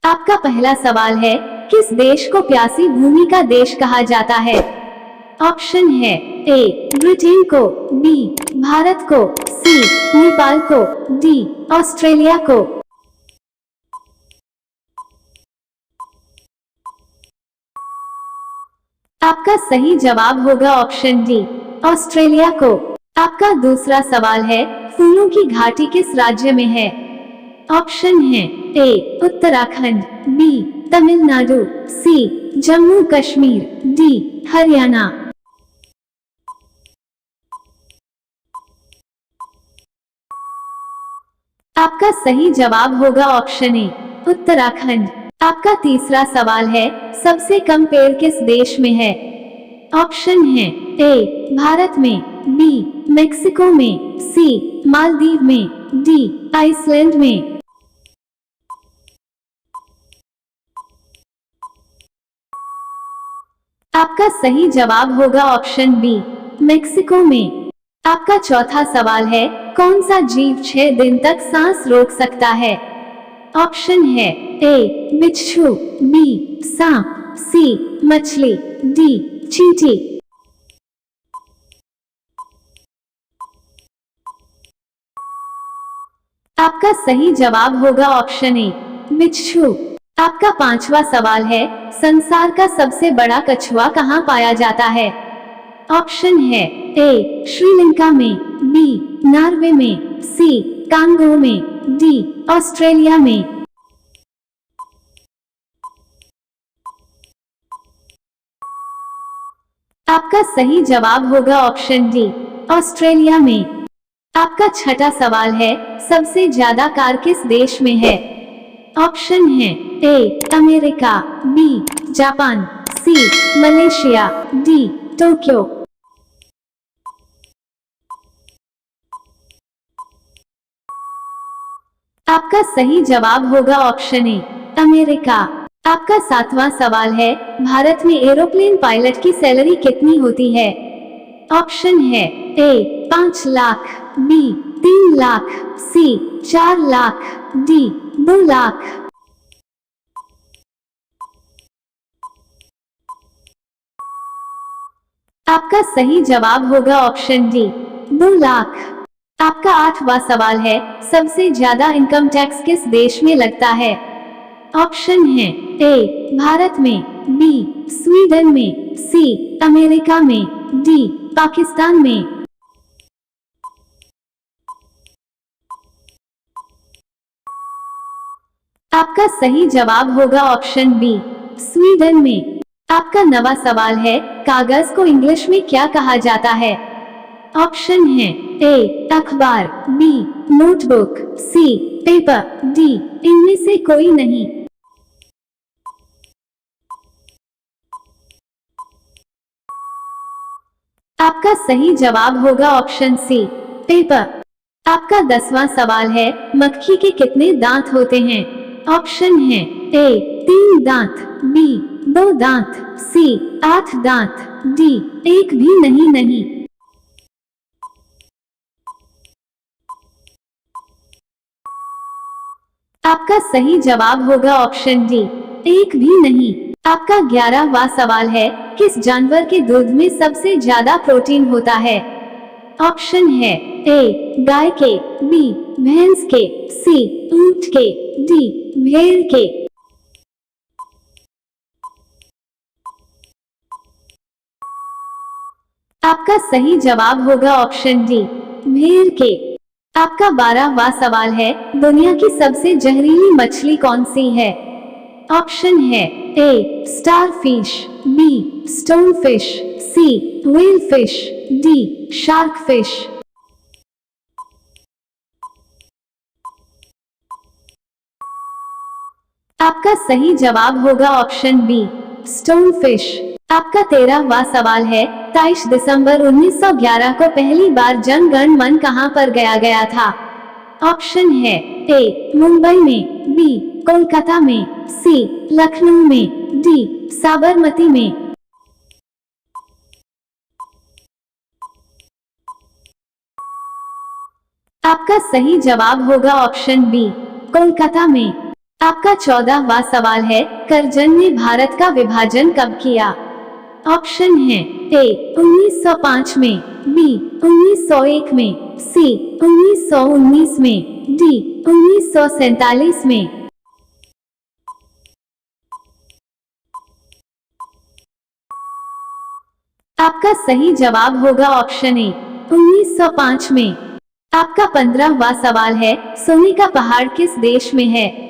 आपका पहला सवाल है, किस देश को प्यासी भूमि का देश कहा जाता है? ऑप्शन है ए ब्रिटेन को, बी भारत को, सी नेपाल को, डी ऑस्ट्रेलिया को। आपका सही जवाब होगा ऑप्शन डी ऑस्ट्रेलिया को। आपका दूसरा सवाल है, फूलों की घाटी किस राज्य में है? ऑप्शन है ए उत्तराखंड, बी तमिलनाडु, सी जम्मू कश्मीर, डी हरियाणा। आपका सही जवाब होगा ऑप्शन ए उत्तराखंड। आपका तीसरा सवाल है, सबसे कम पेड़ किस देश में है? ऑप्शन है ए भारत में, बी मेक्सिको में, सी मालदीव में, डी आइसलैंड में। आपका सही जवाब होगा ऑप्शन बी मेक्सिको में। आपका चौथा सवाल है, कौन सा जीव 6 दिन तक सांस रोक सकता है? ऑप्शन है ए बिच्छू, बी सांप, सी मछली, डी चींटी। आपका सही जवाब होगा ऑप्शन ए बिच्छू। आपका पांचवा सवाल है, संसार का सबसे बड़ा कछुआ कहाँ पाया जाता है? ऑप्शन है ए श्रीलंका में, बी नॉर्वे में, सी कांगो में, डी ऑस्ट्रेलिया में। आपका सही जवाब होगा ऑप्शन डी ऑस्ट्रेलिया में। आपका छठा सवाल है, सबसे ज्यादा कार किस देश में है? ऑप्शन है A America, B Japan, C Malaysia, D Tokyo. आपका सही जवाब होगा ऑप्शन ए अमेरिका। आपका सातवां सवाल है, भारत में एरोप्लेन पायलट की सैलरी कितनी होती है? ऑप्शन है ए 5 लाख, बी 3 लाख, सी 4 लाख, डी 2 लाख। आपका सही जवाब होगा ऑप्शन डी 2 लाख। आपका आठवां सवाल है, सबसे ज्यादा इनकम टैक्स किस देश में लगता है? ऑप्शन है ए भारत में, बी स्वीडन में, सी अमेरिका में, डी पाकिस्तान में। आपका सही जवाब होगा ऑप्शन बी स्वीडन में। आपका नवा सवाल है, कागज को इंग्लिश में क्या कहा जाता है? ऑप्शन है ए अखबार, B notebook, C paper, D इनमें से कोई नहीं। आपका सही जवाब होगा ऑप्शन सी पेपर। आपका 10वां सवाल है, मक्खी के कितने दांत होते हैं? ऑप्शन है ए 3 दांत, बी 2 दांत, सी 8 दांत, डी एक भी नहीं। आपका सही जवाब होगा ऑप्शन डी एक भी नहीं। आपका 11वां सवाल है, किस जानवर के दूध में सबसे ज्यादा प्रोटीन होता है? ऑप्शन है ए गाय के, बी भैंस के, सी ऊंट के, डी भेड़ के। आपका सही जवाब होगा ऑप्शन डी भेड़ के। आपका 12वां सवाल है, दुनिया की सबसे जहरीली मछली कौन सी है? ऑप्शन है A starfish, B stonefish, C whale fish, D shark fish. आपका सही जवाब होगा ऑप्शन बी स्टोनफिश। आपका 13वां सवाल है, 23 दिसंबर 1911 को पहली बार जन गण मन कहां पर गया था? ऑप्शन है ए मुंबई में, बी कोलकाता में, सी लखनऊ में, डी साबरमती में। आपका सही जवाब होगा ऑप्शन बी कोलकाता में। आपका 14वां सवाल है, करजन ने भारत का विभाजन कब किया? ऑप्शन है ए 1905 में, बी 1901 में, सी 1919 में, डी 1947 में। आपका सही जवाब होगा ऑप्शन ए 1905 में। आपका 15वां सवाल है, सोने का पहाड़ किस देश में है?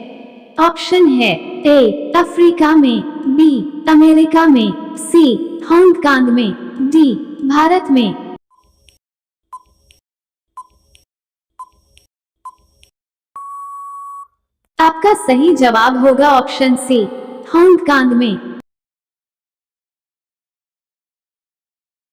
ऑप्शन है ए अफ्रीका में, बी अमेरिका में, सी हांगकांग में, डी भारत में। आपका सही जवाब होगा ऑप्शन सी हांगकांग में।